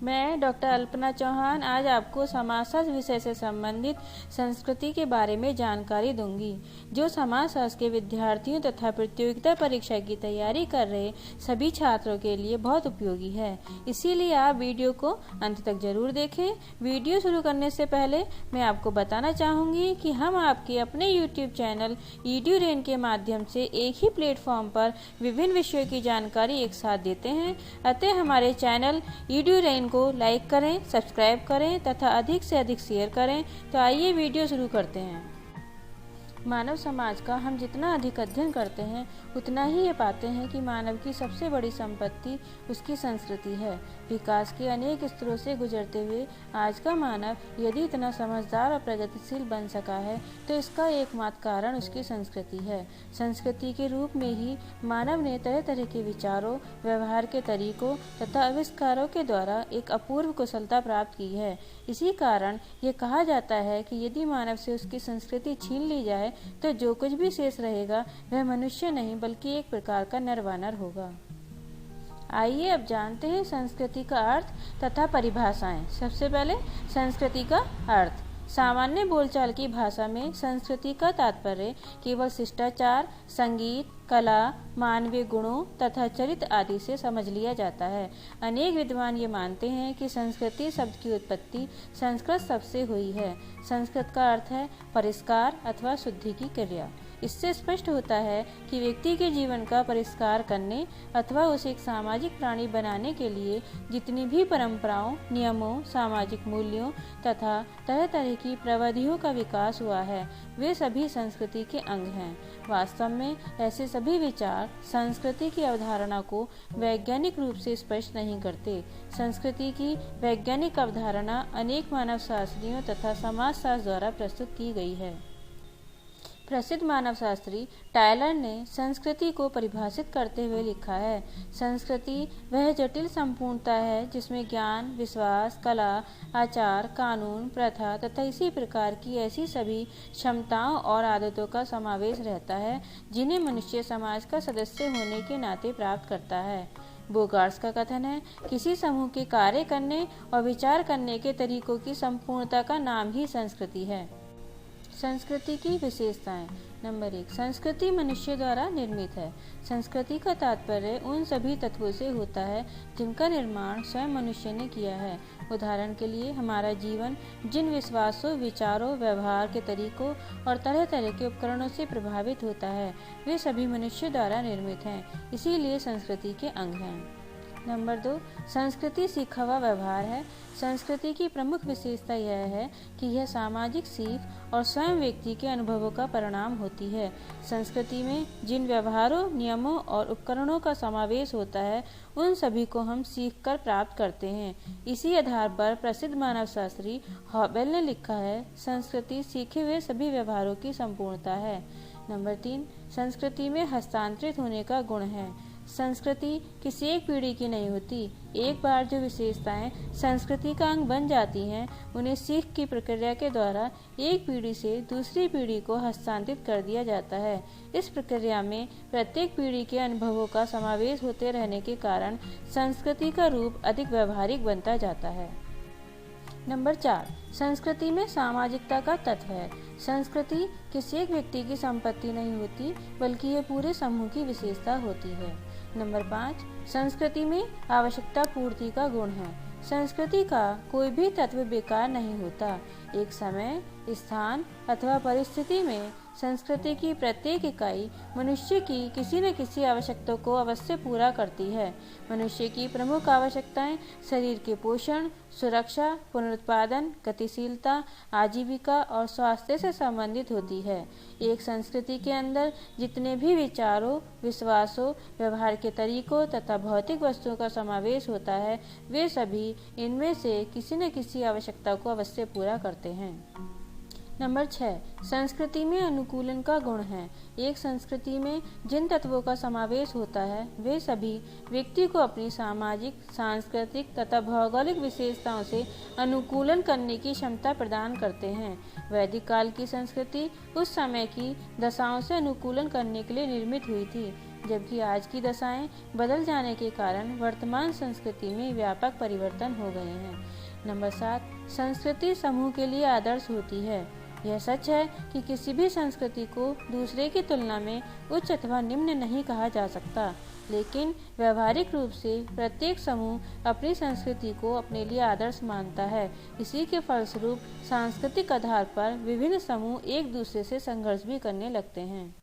मैं डॉक्टर अल्पना चौहान आज आपको समाजशास्त्र विषय से संबंधित संस्कृति के बारे में जानकारी दूंगी, जो समाजशास्त्र के विद्यार्थियों तथा प्रतियोगिता परीक्षा की तैयारी कर रहे सभी छात्रों के लिए बहुत उपयोगी है। इसीलिए आप वीडियो को अंत तक जरूर देखें। वीडियो शुरू करने से पहले मैं आपको बताना चाहूँगी कि हम आपके अपने YouTube चैनल EduRain के माध्यम से एक ही प्लेटफॉर्म पर विभिन्न विषयों की जानकारी एक साथ देते हैं। अतः हमारे चैनल EduRain को लाइक करें, सब्सक्राइब करें तथा अधिक से अधिक शेयर करें। तो आइए वीडियो शुरू करते हैं। मानव समाज का हम जितना अधिक अध्ययन करते हैं उतना ही ये पाते हैं कि मानव की सबसे बड़ी संपत्ति उसकी संस्कृति है। विकास के अनेक स्तरों से गुजरते हुए आज का मानव यदि इतना समझदार और प्रगतिशील बन सका है तो इसका एकमात्र कारण उसकी संस्कृति है। संस्कृति के रूप में ही मानव ने तरह तरह के विचारों, व्यवहार के तरीकों तथा आविष्कारों के द्वारा एक अपूर्व कुशलता प्राप्त की है। इसी कारण ये कहा जाता है कि यदि मानव से उसकी संस्कृति छीन ली जाए तो जो कुछ भी शेष रहेगा वह मनुष्य नहीं बल्कि एक प्रकार का नरवानर होगा। आइए अब जानते हैं संस्कृति का अर्थ तथा परिभाषाएं। सबसे पहले संस्कृति का अर्थ। सामान्य बोलचाल की भाषा में संस्कृति का तात्पर्य केवल शिष्टाचार, संगीत, कला, मानवीय गुणों तथा चरित्र आदि से समझ लिया जाता है। अनेक विद्वान ये मानते हैं कि संस्कृति शब्द की उत्पत्ति संस्कृत शब्द से हुई है। संस्कृत का अर्थ है परिष्कार अथवा शुद्धि की क्रिया। इससे स्पष्ट होता है कि व्यक्ति के जीवन का परिष्कार करने अथवा उसे एक सामाजिक प्राणी बनाने के लिए जितनी भी परंपराओं, नियमों, सामाजिक मूल्यों तथा तरह तरह की प्रविधियों का विकास हुआ है वे सभी संस्कृति के अंग हैं। वास्तव में ऐसे सभी विचार संस्कृति की अवधारणा को वैज्ञानिक रूप से स्पष्ट नहीं करते। संस्कृति की वैज्ञानिक अवधारणा अनेक मानव शास्त्रियों तथा समाजशास्त्र द्वारा प्रस्तुत की गई है। प्रसिद्ध मानवशास्त्री टायलर ने संस्कृति को परिभाषित करते हुए लिखा है, संस्कृति वह जटिल संपूर्णता है जिसमें ज्ञान, विश्वास, कला, आचार, कानून, प्रथा तथा इसी प्रकार की ऐसी सभी क्षमताओं और आदतों का समावेश रहता है जिन्हें मनुष्य समाज का सदस्य होने के नाते प्राप्त करता है। बोगार्ट्स का कथन है, किसी समूह के कार्य करने और विचार करने के तरीकों की संपूर्णता का नाम ही संस्कृति है। संस्कृति की विशेषताएं। नंबर 1, संस्कृति मनुष्य द्वारा निर्मित है। संस्कृति का तात्पर्य उन सभी तत्वों से होता है जिनका निर्माण स्वयं मनुष्य ने किया है। उदाहरण के लिए हमारा जीवन जिन विश्वासों, विचारों, व्यवहार के तरीकों और तरह तरह के उपकरणों से प्रभावित होता है वे सभी मनुष्य द्वारा निर्मित हैं, इसीलिए संस्कृति के अंग हैं। नंबर 2, संस्कृति सीखा हुआ व्यवहार है। संस्कृति की प्रमुख विशेषता यह है कि यह सामाजिक सीख और स्वयं व्यक्ति के अनुभवों का परिणाम होती है। संस्कृति में जिन व्यवहारों, नियमों और उपकरणों का समावेश होता है उन सभी को हम सीखकर प्राप्त करते हैं। इसी आधार पर प्रसिद्ध मानवशास्त्री हॉवेल ने लिखा है, संस्कृति सीखे हुए सभी व्यवहारों की संपूर्णता है। नंबर 3, संस्कृति में हस्तांतरित होने का गुण है। संस्कृति किसी एक पीढ़ी की नहीं होती। एक बार जो विशेषताएं संस्कृति का अंग बन जाती हैं उन्हें सीख की प्रक्रिया के द्वारा एक पीढ़ी से दूसरी पीढ़ी को हस्तांतरित कर दिया जाता है। इस प्रक्रिया में प्रत्येक पीढ़ी के अनुभवों का समावेश होते रहने के कारण संस्कृति का रूप अधिक व्यवहारिक बनता जाता है। नंबर 4, संस्कृति में सामाजिकता का तत्व है। संस्कृति किसी एक व्यक्ति की संपत्ति नहीं होती बल्कि ये पूरे समूह की विशेषता होती है। नंबर 5, संस्कृति में आवश्यकता पूर्ति का गुण है। संस्कृति का कोई भी तत्व बेकार नहीं होता। एक समय, स्थान अथवा परिस्थिति में संस्कृति की प्रत्येक इकाई मनुष्य की किसी न किसी आवश्यकता को अवश्य पूरा करती है। मनुष्य की प्रमुख आवश्यकताएं शरीर के पोषण, सुरक्षा, पुनरुत्पादन, गतिशीलता, आजीविका और स्वास्थ्य से संबंधित होती है। एक संस्कृति के अंदर जितने भी विचारों, विश्वासों, व्यवहार के तरीकों तथा भौतिक वस्तुओं का समावेश होता है वे सभी इनमें से किसी न किसी आवश्यकता को अवश्य पूरा करते हैं। नंबर 6, संस्कृति में अनुकूलन का गुण है। एक संस्कृति में जिन तत्वों का समावेश होता है वे सभी व्यक्ति को अपनी सामाजिक, सांस्कृतिक तथा भौगोलिक विशेषताओं से अनुकूलन करने की क्षमता प्रदान करते हैं। वैदिक काल की संस्कृति उस समय की दशाओं से अनुकूलन करने के लिए निर्मित हुई थी। जबकि आज की दशाएं बदल जाने के कारण वर्तमान संस्कृति में व्यापक परिवर्तन हो गए हैं। नंबर 7, संस्कृति समूह के लिए आदर्श होती है। यह सच है कि किसी भी संस्कृति को दूसरे की तुलना में उच्च अथवा निम्न नहीं कहा जा सकता, लेकिन व्यवहारिक रूप से प्रत्येक समूह अपनी संस्कृति को अपने लिए आदर्श मानता है। इसी के फलस्वरूप सांस्कृतिक आधार पर विभिन्न समूह एक दूसरे से संघर्ष भी करने लगते हैं।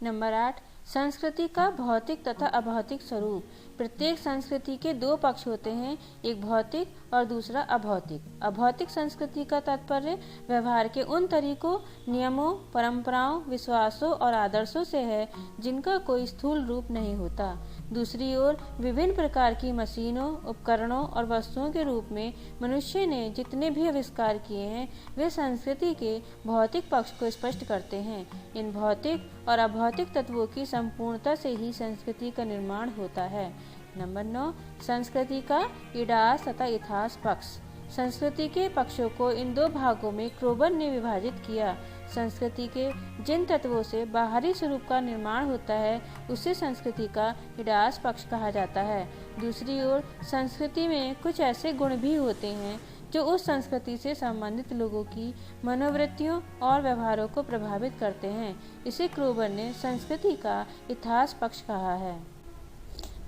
नंबर 8, संस्कृति का भौतिक तथा अभौतिक स्वरूप। प्रत्येक संस्कृति के दो पक्ष होते हैं, एक भौतिक और दूसरा अभौतिक। अभौतिक संस्कृति का तात्पर्य व्यवहार के उन तरीकों, नियमों, परंपराओं, विश्वासों और आदर्शों से है जिनका कोई स्थूल रूप नहीं होता। दूसरी ओर विभिन्न प्रकार की मशीनों, उपकरणों और वस्तुओं के रूप में मनुष्य ने जितने भी आविष्कार किए हैं वे संस्कृति के भौतिक पक्ष को स्पष्ट करते हैं। इन भौतिक और अभौतिक तत्वों की संपूर्णता से ही संस्कृति का निर्माण होता है। नंबर 9, संस्कृति का इडास तथा इथास पक्ष। संस्कृति के पक्षों को इन दो भागों में क्रोबन ने विभाजित किया। संस्कृति के जिन तत्वों से बाहरी स्वरूप का निर्माण होता है उसे संस्कृति का इडास पक्ष कहा जाता है। दूसरी ओर संस्कृति में कुछ ऐसे गुण भी होते हैं जो उस संस्कृति से संबंधित लोगों की मनोवृत्तियों और व्यवहारों को प्रभावित करते हैं। इसे क्रोबन ने संस्कृति का इथास पक्ष कहा है।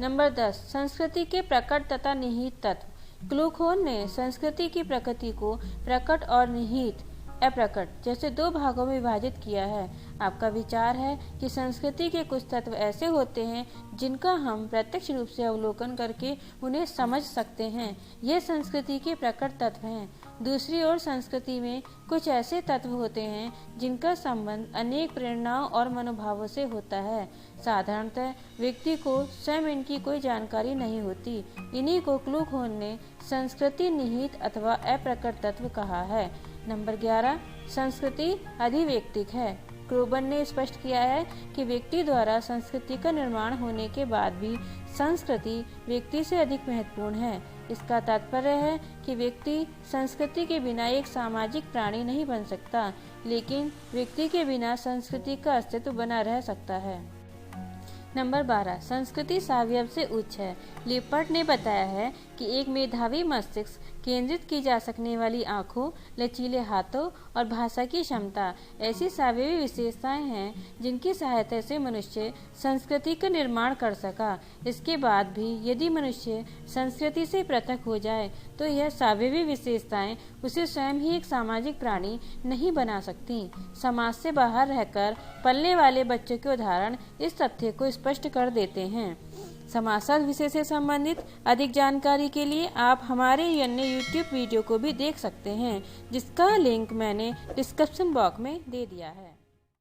नंबर 10, संस्कृति के प्रकट तथा निहित तत्व। क्लूखोन ने संस्कृति की प्रकृति को प्रकट और निहित अप्रकट जैसे दो भागों में विभाजित किया है। आपका विचार है कि संस्कृति के कुछ तत्व ऐसे होते हैं जिनका हम प्रत्यक्ष रूप से अवलोकन करके उन्हें समझ सकते हैं, ये संस्कृति के प्रकट तत्व हैं। दूसरी ओर संस्कृति में कुछ ऐसे तत्व होते हैं जिनका संबंध अनेक प्रेरणाओं और मनोभावों से होता है। साधारणतः व्यक्ति को स्वयं इनकी कोई जानकारी नहीं होती। इन्हीं को क्लूखोन ने संस्कृति निहित अथवा अप्रकट तत्व कहा है। नंबर 11, संस्कृति अधिवैयक्तिक है। क्रोबन ने स्पष्ट किया है कि व्यक्ति द्वारा संस्कृति का निर्माण होने के बाद भी संस्कृति व्यक्ति से अधिक महत्वपूर्ण है। इसका तात्पर्य है कि व्यक्ति संस्कृति के बिना एक सामाजिक प्राणी नहीं बन सकता, लेकिन व्यक्ति के बिना संस्कृति का अस्तित्व बना रह सकता है। नंबर 12, संस्कृति सावयव से उच्च है। लिपर्ट ने बताया है कि एक मेधावी मस्तिष्क, केंद्रित की जा सकने वाली आँखों, लचीले हाथों और भाषा की क्षमता ऐसी सावयवी विशेषताएं हैं जिनकी सहायता से मनुष्य संस्कृति का निर्माण कर सका। इसके बाद भी यदि मनुष्य संस्कृति से पृथक हो जाए तो यह सावयवी विशेषताएं उसे स्वयं ही एक सामाजिक प्राणी नहीं बना सकती। समाज से बाहर रहकर पलने वाले बच्चों के उदाहरण इस तथ्य को स्पष्ट कर देते हैं। समाजशास्त्र विषय से संबंधित अधिक जानकारी के लिए आप हमारे अन्य YouTube वीडियो को भी देख सकते हैं, जिसका लिंक मैंने डिस्क्रिप्शन बॉक्स में दे दिया है।